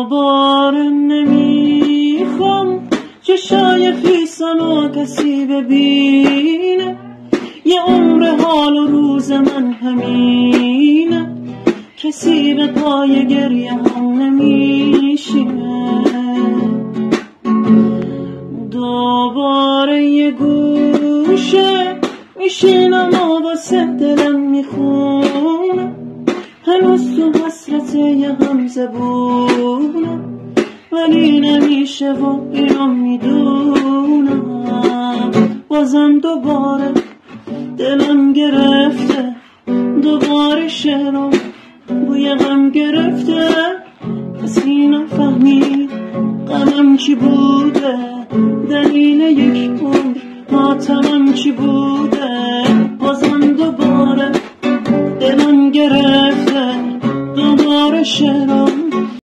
دوباره نمیخوام چشای خیسمو کسی ببینه، یه عمر حال و روز من همینه، کسی به پای گریه هم نمیشینه. دوباره یه گوشه میشینم و واسه دلم میخونم، هنوز تو حسرت یه همزبونم، ولی نمیشه و اینو میدونم. بازم دوباره دلم گرفته، دوباره شعرم بوی غم گرفته، کسی نفهمید غمم چی بوده، دلیل یک عمر ماتمم چی بوده. بازم دوباره دلم گرفته، دوباره شعرم